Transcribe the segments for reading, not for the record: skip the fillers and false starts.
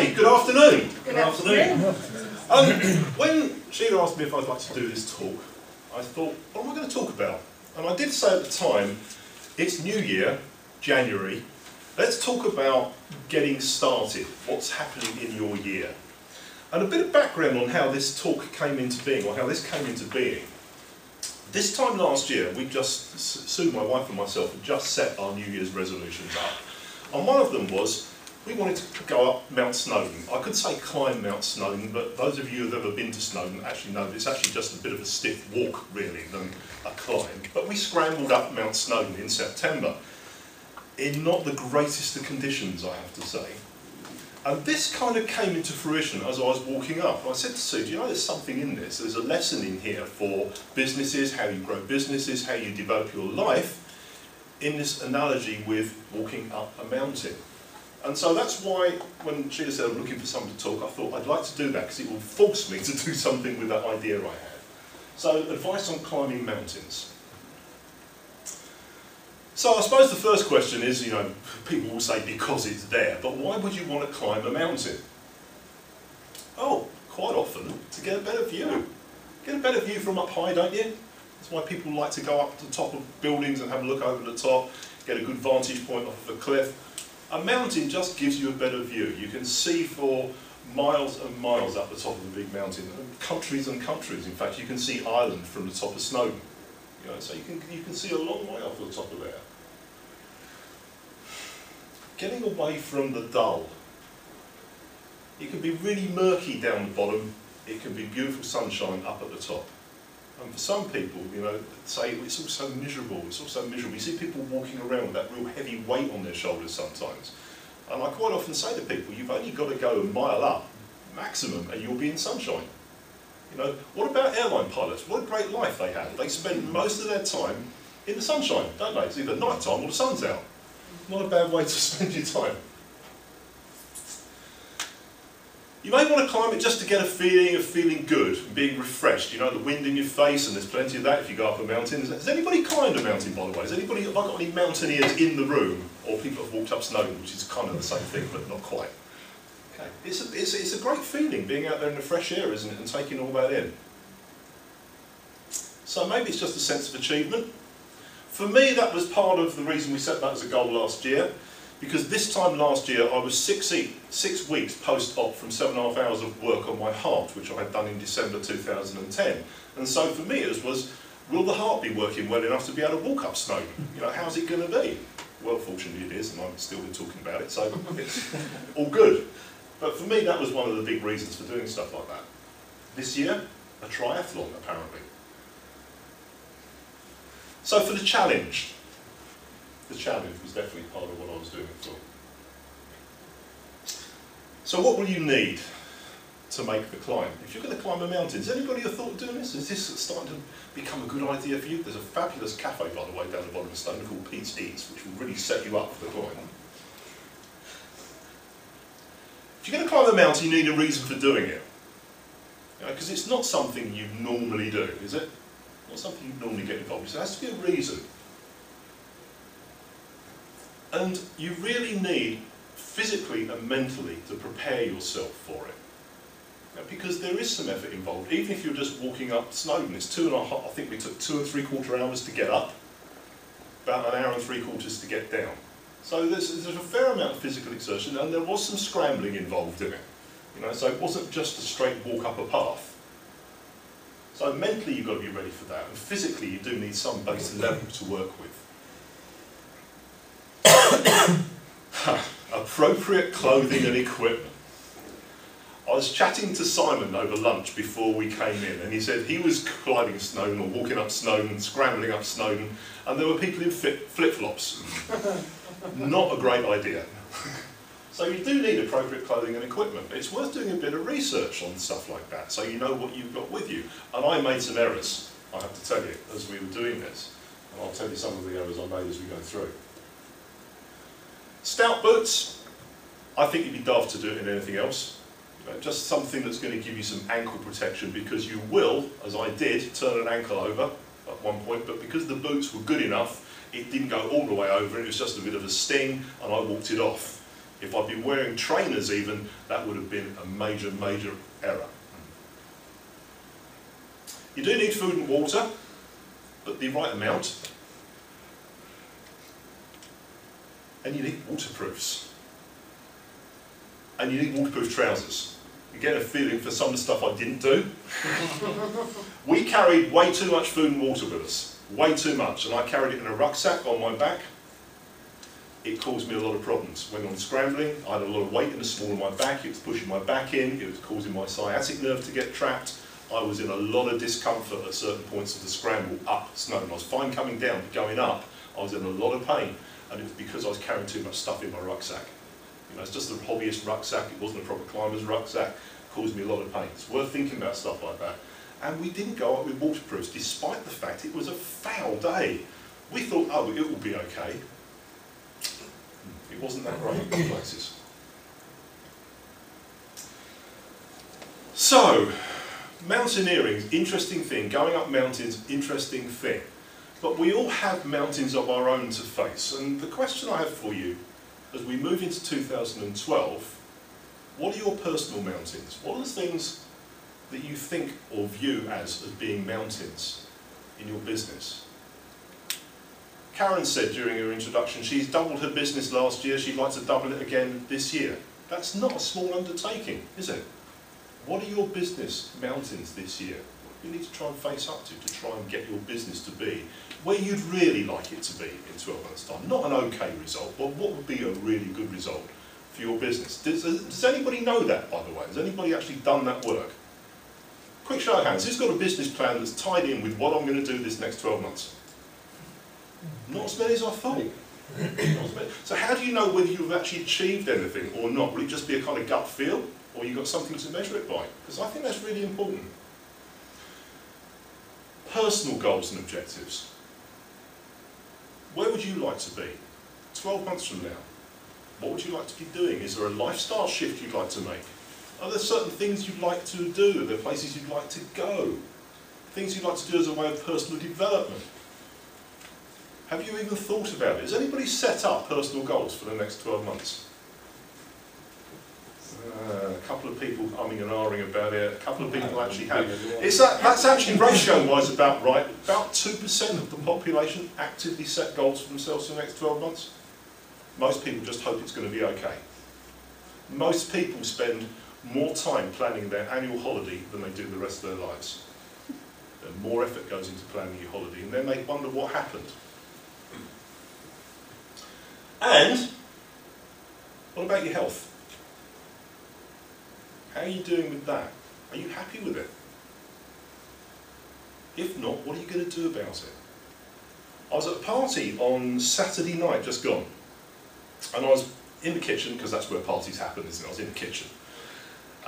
Okay, good afternoon. Good afternoon. When Sheila asked me if I'd like to do this talk, I thought, what am I going to talk about? And I did say at the time, it's New Year, January, let's talk about getting started, what's happening in your year. And a bit of background on how this talk came into being, or how this came into being. This time last year, Sue, my wife and myself, had just set our New Year's resolutions up. And one of them was, we wanted to go up Mount Snowdon. I could say climb Mount Snowdon, but those of you who have ever been to Snowdon actually know that it's actually just a bit of a stiff walk, really, than a climb. But we scrambled up Mount Snowdon in September, in not the greatest of conditions, I have to say. And this kind of came into fruition as I was walking up. And I said to Sue, do you know there's something in this? There's a lesson in here for businesses, how you grow businesses, how you develop your life, in this analogy with walking up a mountain. And so that's why, when Sheila said I'm looking for someone to talk, I thought I'd like to do that because it will force me to do something with that idea I had. So, advice on climbing mountains. So I suppose the first question is, you know, people will say because it's there, but why would you want to climb a mountain? Oh, quite often to get a better view. Get a better view from up high, don't you? That's why people like to go up to the top of buildings and have a look over the top, get a good vantage point off of a cliff. A mountain just gives you a better view. You can see for miles and miles up the top of a big mountain, countries and countries. In fact, you can see Ireland from the top of Snowdon. You know, so you can see a long way off the top of there. Getting away from the dull. It can be really murky down the bottom. It can be beautiful sunshine up at the top. And for some people, you know, say it's all so miserable, it's all so miserable. You see people walking around with that real heavy weight on their shoulders sometimes. And I quite often say to people, you've only got to go a mile up, maximum, and you'll be in sunshine. You know, what about airline pilots? What a great life they have. They spend most of their time in the sunshine, don't they? It's either night time or the sun's out. Not a bad way to spend your time. You may want to climb it just to get a feeling of feeling good, and being refreshed. You know, the wind in your face, and there's plenty of that if you go up a mountain. Has anybody climbed a mountain, by the way? Have I got any mountaineers in the room? Or people have walked up Snowdon, which is kind of the same thing, but not quite. Okay. It's a great feeling, being out there in the fresh air, isn't it, and taking all that in. So maybe it's just a sense of achievement. For me, that was part of the reason we set that as a goal last year. Because this time last year, I was 6 weeks post-op from 7.5 hours of work on my heart, which I had done in December 2010. And so for me, it was, will the heart be working well enough to be able to walk up Snowdon? You know, how's it going to be? Well, fortunately it is, and I'm still talking about it, so it's all good. But for me, that was one of the big reasons for doing stuff like that. This year, a triathlon, apparently. So for the challenge was definitely part of what I was doing it for. So what will you need to make the climb? If you're going to climb a mountain, has anybody thought of doing this? Is this starting to become a good idea for you? There's a fabulous cafe, by the way, down the bottom of Snowdon called Pete's Eats, which will really set you up for the climb. If you're going to climb a mountain, you need a reason for doing it. Because it's not something you normally do, is it? Not something you normally get involved with. So there has to be a reason. And you really need, physically and mentally, to prepare yourself for it. Now, because there is some effort involved. Even if you're just walking up Snowdon, it's 2.5, I think we took 2 3/4 hours to get up, about 1 hour and 3/4 to get down. So there's a fair amount of physical exertion, and there was some scrambling involved in it. You know, so it wasn't just a straight walk up a path. So mentally you've got to be ready for that, and physically you do need some base level to work with. Appropriate clothing and equipment. I was chatting to Simon over lunch before we came in, and he said he was climbing Snowdon or walking up Snowdon, scrambling up Snowdon, and there were people in flip-flops. Not a great idea. So you do need appropriate clothing and equipment. It's worth doing a bit of research on stuff like that, so you know what you've got with you. And I made some errors, I have to tell you, as we were doing this. And I'll tell you some of the errors I made as we go through. Stout boots, I think you'd be daft to do it in anything else. You know, just something that's going to give you some ankle protection, because you will, as I did, turn an ankle over at one point, but because the boots were good enough, it didn't go all the way over, it was just a bit of a sting, and I walked it off. If I'd been wearing trainers even, that would have been a major, major error. You do need food and water, but the right amount. And you need waterproofs. And you need waterproof trousers. You get a feeling for some of the stuff I didn't do. We carried way too much food and water with us. Way too much. And I carried it in a rucksack on my back. It caused me a lot of problems. When I'm scrambling, I had a lot of weight in the small of my back. It was pushing my back in. It was causing my sciatic nerve to get trapped. I was in a lot of discomfort at certain points of the scramble up snow. And I was fine coming down, but going up, I was in a lot of pain. And it was because I was carrying too much stuff in my rucksack. You know, it's just a hobbyist rucksack. It wasn't a proper climber's rucksack. It caused me a lot of pain. It's worth thinking about stuff like that. And we didn't go up with waterproofs, despite the fact it was a foul day. We thought, oh, it will be okay. It wasn't that great in places. So, mountaineering, interesting thing. Going up mountains, interesting thing. But we all have mountains of our own to face. And the question I have for you, as we move into 2012, what are your personal mountains? What are the things that you think or view as being mountains in your business? Karen said during her introduction she's doubled her business last year, she'd like to double it again this year. That's not a small undertaking, is it? What are your business mountains this year? You need to try and face up to try and get your business to be where you'd really like it to be in 12 months' time. Not an okay result, but what would be a really good result for your business? Does anybody know that, by the way? Has anybody actually done that work? Quick show of hands, who's got a business plan that's tied in with what I'm going to do this next 12 months? Not as many as I thought. Not as many. So how do you know whether you've actually achieved anything or not? Will it just be a kind of gut feel, or you've got something to measure it by? Because I think that's really important. Personal goals and objectives. Where would you like to be 12 months from now? What would you like to be doing? Is there a lifestyle shift you'd like to make? Are there certain things you'd like to do? Are there places you'd like to go? Things you'd like to do as a way of personal development? Have you even thought about it? Has anybody set up personal goals for the next 12 months? A couple of people umming and ahhing about it. A couple of people actually have. That's actually ratio-wise about right. About 2% of the population actively set goals for themselves for the next 12 months. Most people just hope it's going to be okay. Most people spend more time planning their annual holiday than they do the rest of their lives. And more effort goes into planning your holiday, and then they wonder what happened. And what about your health? How are you doing with that? Are you happy with it? If not, what are you going to do about it? I was at a party on Saturday night, just gone, and I was in the kitchen, because that's where parties happen, isn't it? I was in the kitchen.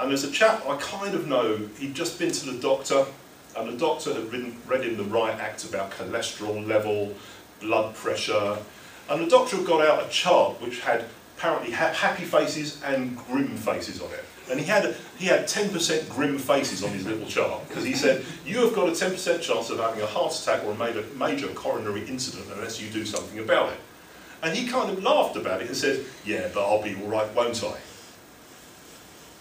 And there's a chap I kind of know, he'd just been to the doctor, and the doctor had read him the right act about cholesterol level, blood pressure, and the doctor had got out a chart which had apparently happy faces and grim faces on it. And he had 10% grim faces on his little chart, because he said, you have got a 10% chance of having a heart attack or a major coronary incident unless you do something about it. And he kind of laughed about it and said, yeah, but I'll be all right, won't I?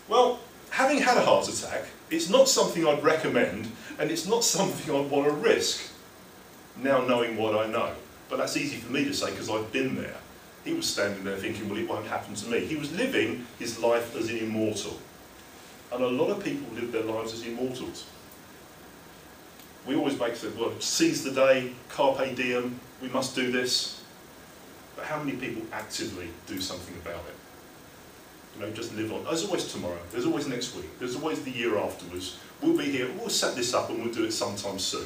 Well, having had a heart attack, it's not something I'd recommend, and it's not something I'd want to risk, now knowing what I know. But that's easy for me to say because I've been there. He was standing there thinking, well, it won't happen to me. He was living his life as an immortal. And a lot of people live their lives as immortals. We always make it, well, seize the day, carpe diem, we must do this. But how many people actively do something about it? You know, just live on. There's always tomorrow, there's always next week, there's always the year afterwards. We'll be here, we'll set this up and we'll do it sometime soon.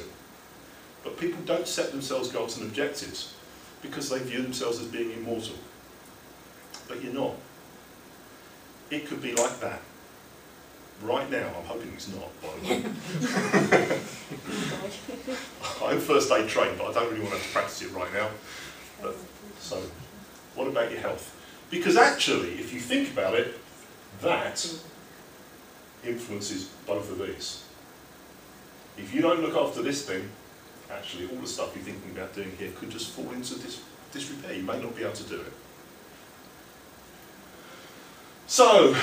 But people don't set themselves goals and objectives because they view themselves as being immortal. But you're not. It could be like that. Right now, I'm hoping it's not, by the way. I'm first aid trained, but I don't really want to have to practice it right now. But, so, what about your health? Because actually, if you think about it, that influences both of these. If you don't look after this thing, actually all the stuff you're thinking about doing here could just fall into disrepair. You may not be able to do it. So,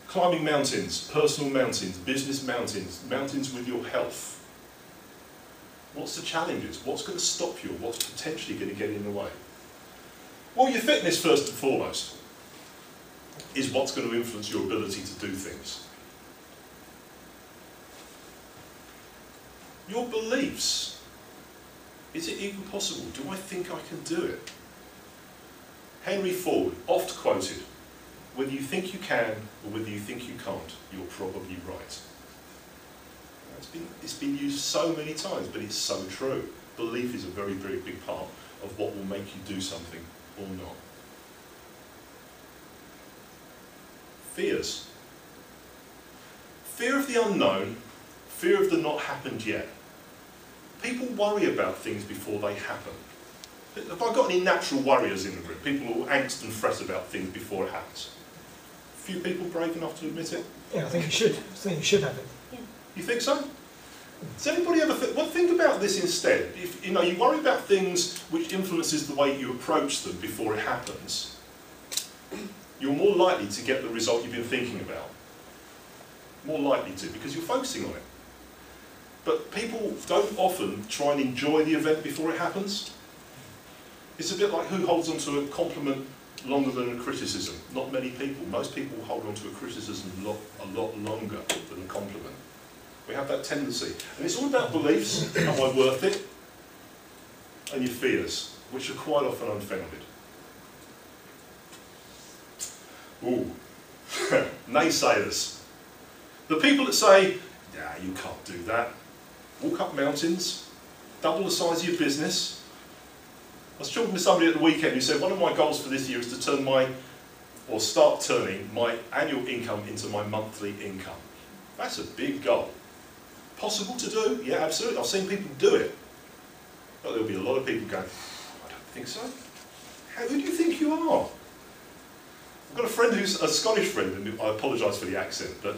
climbing mountains, personal mountains, business mountains, mountains with your health. What's the challenges? What's going to stop you? What's potentially going to get in the way? Well, your fitness first and foremost is what's going to influence your ability to do things. Your beliefs. Is it even possible? Do I think I can do it? Henry Ford, oft quoted, whether you think you can or whether you think you can't, you're probably right. It's been used so many times, but it's so true. Belief is a very, very big part of what will make you do something or not. Fears. Fear of the unknown, fear of the not happened yet. People worry about things before they happen. Have I got any natural worriers in the room? People who angst and fret about things before it happens? A few people brave enough to admit it? Yeah, I think you should. I think you should have it. Yeah. You think so? Does anybody ever think, well, think about this instead. If you worry about things which influences the way you approach them before it happens, you're more likely to get the result you've been thinking about. More likely to, because you're focusing on it. But people don't often try and enjoy the event before it happens. It's a bit like who holds on to a compliment longer than a criticism. Not many people. Most people hold on to a criticism a lot longer than a compliment. We have that tendency. And it's all about beliefs. Am I worth it? And your fears, which are quite often unfounded. Ooh. Naysayers. The people that say, yeah, you can't do that. Walk up mountains, double the size of your business. I was talking to somebody at the weekend who said, one of my goals for this year is to start turning my annual income into my monthly income. That's a big goal. Possible to do? Yeah, absolutely. I've seen people do it. But there'll be a lot of people going, I don't think so. Who do you think you are? I've got a friend who's a Scottish friend, and I apologise for the accent, but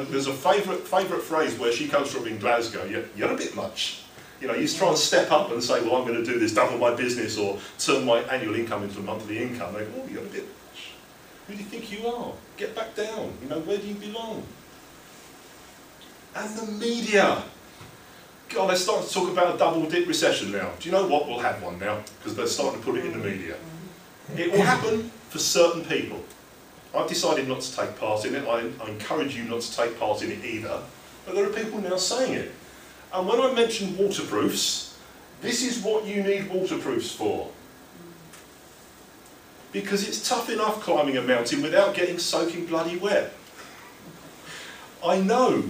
there's a favourite phrase where she comes from in Glasgow, you're a bit much. You know, you try and step up and say, well, I'm going to do this, double my business, or turn my annual income into a monthly income. They go, oh, you're a bit much. Who do you think you are? Get back down. You know, where do you belong? And the media. God, they're starting to talk about a double-dip recession now. Do you know what? We'll have one now, because they're starting to put it in the media. It will happen for certain people. I've decided not to take part in it. I encourage you not to take part in it either. But there are people now saying it. And when I mentioned waterproofs, this is what you need waterproofs for. Because it's tough enough climbing a mountain without getting soaking bloody wet. I know.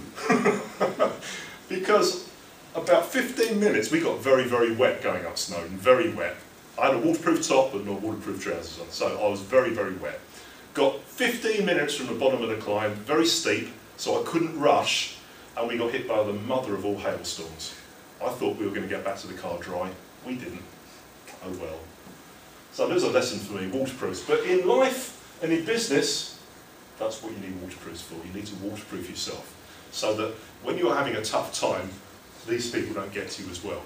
Because about 15 minutes, we got very, very wet going up Snowdon, very wet. I had a waterproof top but no waterproof trousers on, so I was very, very wet. Got 15 minutes from the bottom of the climb, very steep, so I couldn't rush, and we got hit by the mother of all hailstorms. I thought we were going to get back to the car dry. We didn't. Oh well. So there's a lesson for me, waterproofs. But in life and in business, that's what you need waterproofs for. You need to waterproof yourself, so that when you're having a tough time, these people don't get to you as well.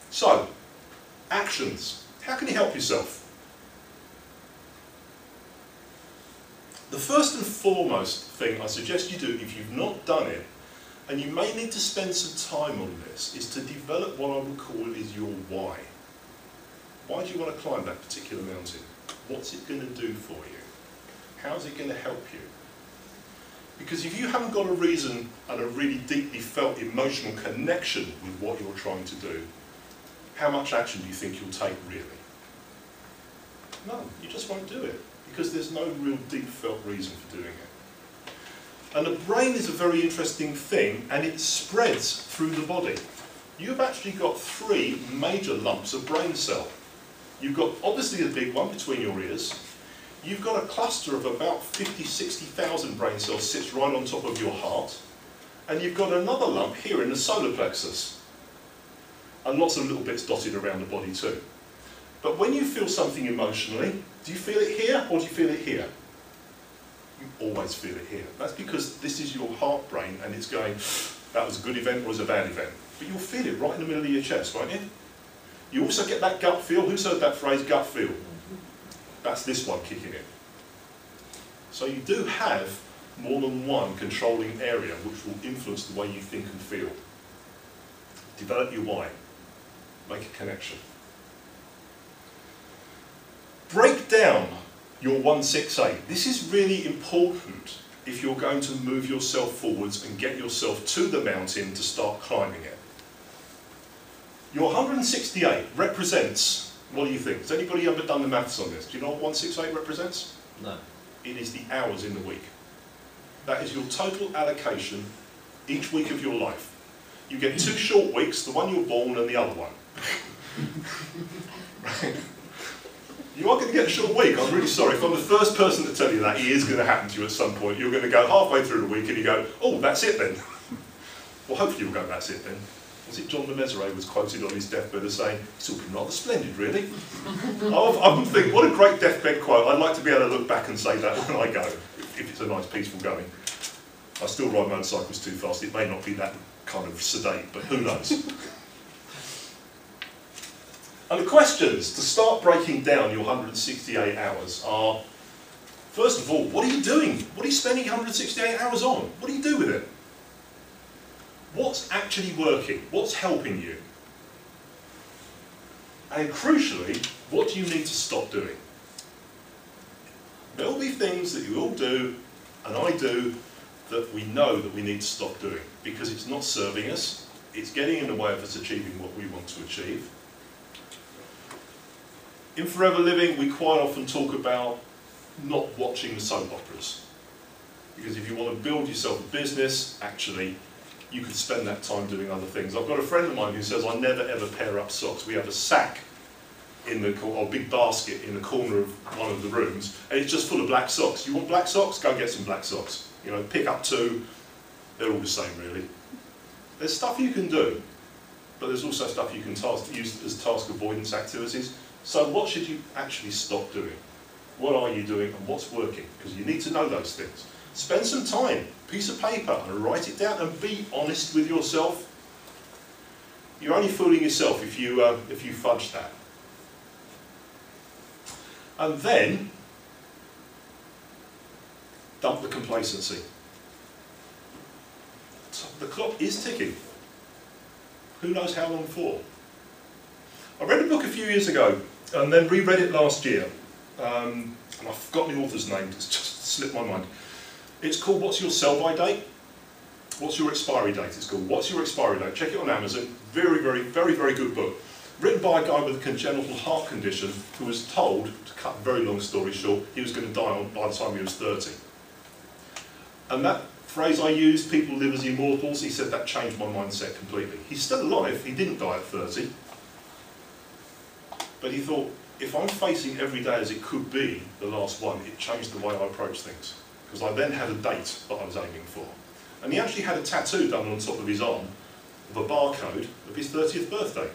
So, actions. How can you help yourself? The first and foremost thing I suggest you do, if you've not done it, and you may need to spend some time on this, is to develop what I would call is your why. Why do you want to climb that particular mountain? What's it going to do for you? How's it going to help you? Because if you haven't got a reason and a really deeply felt emotional connection with what you're trying to do, how much action do you think you'll take really? None. You just won't do it, because there's no real deep felt reason for doing it. And the brain is a very interesting thing, and it spreads through the body. You've actually got 3 major lumps of brain cell. You've got obviously a big one between your ears. You've got a cluster of about 50,000–60,000 brain cells sits right on top of your heart. And you've got another lump here in the solar plexus. And lots of little bits dotted around the body too. But when you feel something emotionally, do you feel it here or do you feel it here? You always feel it here. That's because this is your heart brain and it's going, that was a good event or was a bad event. But you'll feel it right in the middle of your chest, won't you? You also get that gut feel. Who's heard that phrase, gut feel? That's this one kicking in. So you do have more than one controlling area which will influence the way you think and feel. Develop your why. Make a connection. Break down your 168. This is really important if you're going to move yourself forwards and get yourself to the mountain to start climbing it. Your 168 represents, what do you think? Has anybody ever done the maths on this? Do you know what 168 represents? No. It is the hours in the week. That is your total allocation each week of your life. You get 2 short weeks, the one you're born and the other one. Right? You are going to get a short week. I'm really sorry. If I'm the first person to tell you that, it is going to happen to you at some point. You're going to go halfway through the week and you go, oh, that's it then. Well, hopefully you'll go, that's it then. Was it John de Maiseret was quoted on his deathbed as saying, it's all been rather splendid, really. I'm thinking, what a great deathbed quote. I'd like to be able to look back and say that when I go, if it's a nice, peaceful going. I still ride motorcycles too fast. It may not be that kind of sedate, but who knows? And the questions to start breaking down your 168 hours are, first of all, what are you doing? What are you spending 168 hours on? What do you do with it? What's actually working? What's helping you? And crucially, what do you need to stop doing? There will be things that you all do, and I do, that we know that we need to stop doing, because it's not serving us, it's getting in the way of us achieving what we want to achieve. In Forever Living, we quite often talk about not watching the soap operas. Because if you want to build yourself a business, actually, you could spend that time doing other things. I've got a friend of mine who says, I never ever pair up socks. We have a sack in the or a big basket in the corner of one of the rooms, and it's just full of black socks. You want black socks? Go and get some black socks. You know, pick up 2. They're all the same, really. There's stuff you can do, but there's also stuff you can use as task avoidance activities. So what should you actually stop doing? What are you doing and what's working? Because you need to know those things. Spend some time, piece of paper, and write it down and be honest with yourself. You're only fooling yourself if you fudge that. And then, dump the complacency. The clock is ticking. Who knows how long for? I read a book a few years ago and then reread it last year. And I've forgotten the author's name, it's just slipped my mind. It's called What's Your Sell-By Date? What's Your Expiry Date? It's called What's Your Expiry Date? Check it on Amazon. Very, very, very, very good book. Written by a guy with a congenital heart condition who was told, to cut a very long story short, he was going to die by the time he was 30. And that phrase I used, people live as immortals, he said that changed my mindset completely. He's still alive, he didn't die at 30. But he thought, if I'm facing every day as it could be the last one, it changed the way I approach things. Because I then had a date that I was aiming for. And he actually had a tattoo done on top of his arm of a barcode of his 30th birthday.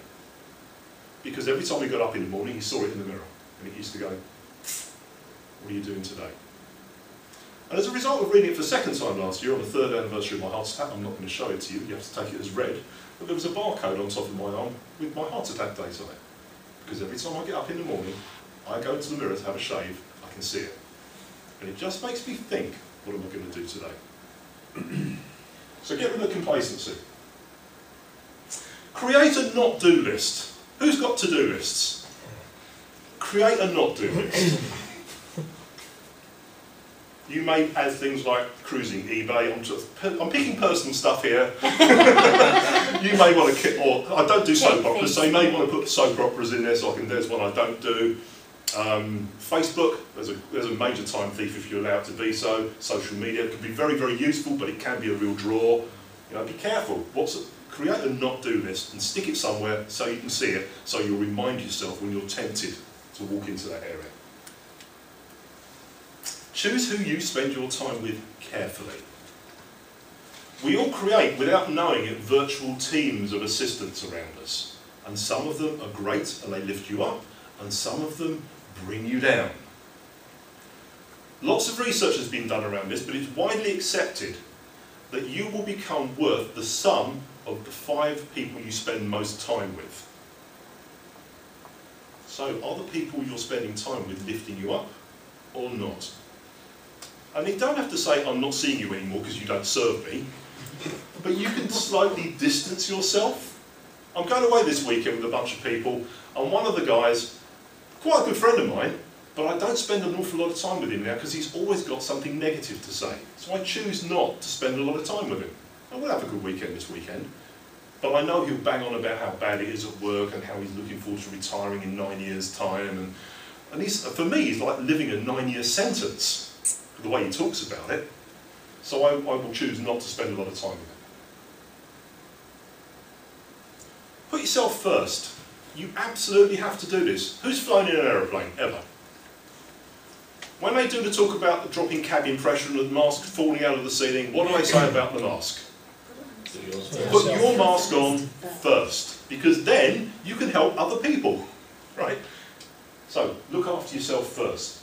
Because every time he got up in the morning, he saw it in the mirror. And he used to go, what are you doing today? And as a result of reading it for the second time last year, on the 3rd anniversary of my heart attack, I'm not going to show it to you, you have to take it as read, but there was a barcode on top of my arm with my heart attack date on it. Because every time I get up in the morning, I go into the mirror to have a shave, I can see it. And it just makes me think, what am I going to do today? So get rid of complacency. Create a not-do list. Who's got to-do lists? Create a not-do list. You may add things like cruising, eBay. I'm picking personal stuff here. You may want to, or I don't do soap operas, so you may want to put soap operas in there. So there's one I don't do. Facebook, there's a major time thief if you allow it to be so. Social media can be very, very useful, but it can be a real draw. You know, be careful. Create a not-do list and stick it somewhere so you can see it, so you'll remind yourself when you're tempted to walk into that area. Choose who you spend your time with carefully. We all create, without knowing it, virtual teams of assistants around us. And some of them are great and they lift you up, and some of them bring you down. Lots of research has been done around this, but it's widely accepted that you will become worth the sum of the 5 people you spend most time with. So are the people you're spending time with lifting you up or not? And you don't have to say, I'm not seeing you anymore because you don't serve me, but you can slightly distance yourself. I'm going away this weekend with a bunch of people, and one of the guys, quite a good friend of mine, but I don't spend an awful lot of time with him now because he's always got something negative to say. So I choose not to spend a lot of time with him. And we'll have a good weekend this weekend, but I know he'll bang on about how bad it is at work and how he's looking forward to retiring in 9 years' time. And for me, he's like living a 9-year sentence, the way he talks about it. So I will choose not to spend a lot of time with him. Put yourself first. You absolutely have to do this. Who's flown in an aeroplane, ever? When they do the talk about the dropping cabin pressure and the mask falling out of the ceiling, what do they say about the mask? Put your mask on first, because then you can help other people, right? So, look after yourself first.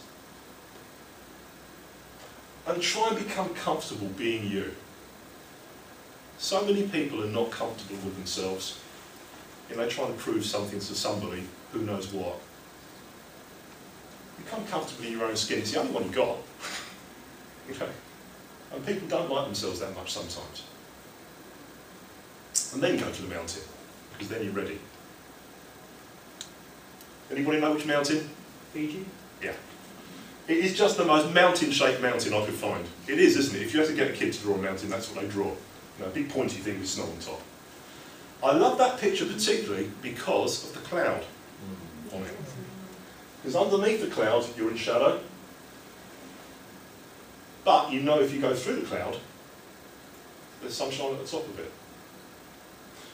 And try and become comfortable being you. So many people are not comfortable with themselves. You know, trying to prove something to somebody, who knows what. Become comfortable in your own skin. It's the only one you've got. Okay? And people don't like themselves that much sometimes. And then go to the mountain, because then you're ready. Anybody know which mountain? Fiji? Yeah. It is just the most mountain-shaped mountain I could find. It is, isn't it? If you have to get a kid to draw a mountain, that's what they draw. You know, a big pointy thing with snow on top. I love that picture particularly because of the cloud on it. Because underneath the cloud, you're in shadow. But you know if you go through the cloud, there's sunshine at the top of it.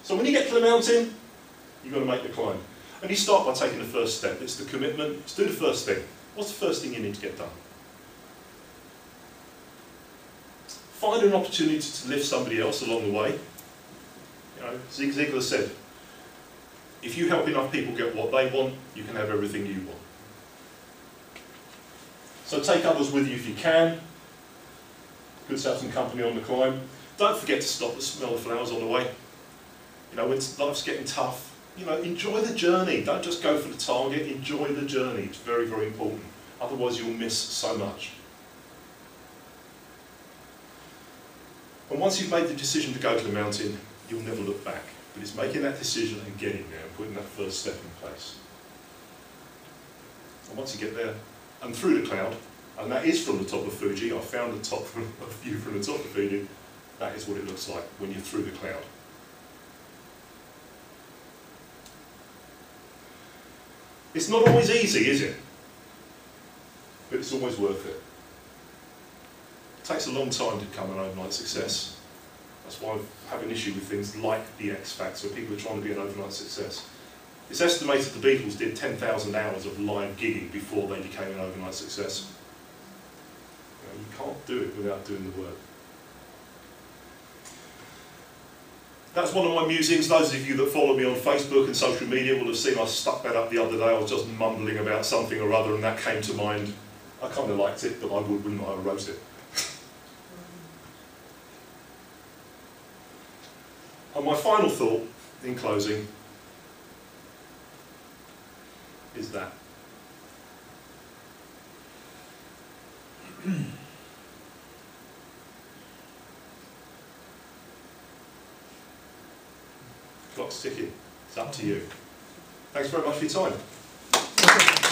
So when you get to the mountain, you've got to make the climb. And you start by taking the first step. It's the commitment. Let's do the first thing. What's the first thing you need to get done? Find an opportunity to lift somebody else along the way. You know, Zig Ziglar said, if you help enough people get what they want, you can have everything you want. So take others with you if you can. Good to have some company on the climb. Don't forget to stop and smell the flowers on the way. You know, when life's getting tough, you know, enjoy the journey. Don't just go for the target, enjoy the journey. It's very, very important. Otherwise you'll miss so much. And once you've made the decision to go to the mountain, you'll never look back. But it's making that decision and getting there and putting that first step in place. And once you get there, and through the cloud, and that is from the top of Fuji, I found a view from the top of Fuji, that is what it looks like when you're through the cloud. It's not always easy, is it? But it's always worth it. It takes a long time to become an overnight success. That's why I have an issue with things like the X Factor, where people are trying to be an overnight success. It's estimated the Beatles did 10,000 hours of live gigging before they became an overnight success. You can't do it without doing the work. That's one of my musings. Those of you that follow me on Facebook and social media will have seen I stuck that up the other day. I was just mumbling about something or other and that came to mind. I kind of liked it, but I wouldn't I wrote it. And my final thought, in closing, is that. Clock's ticking. It's up to you. Thanks very much for your time.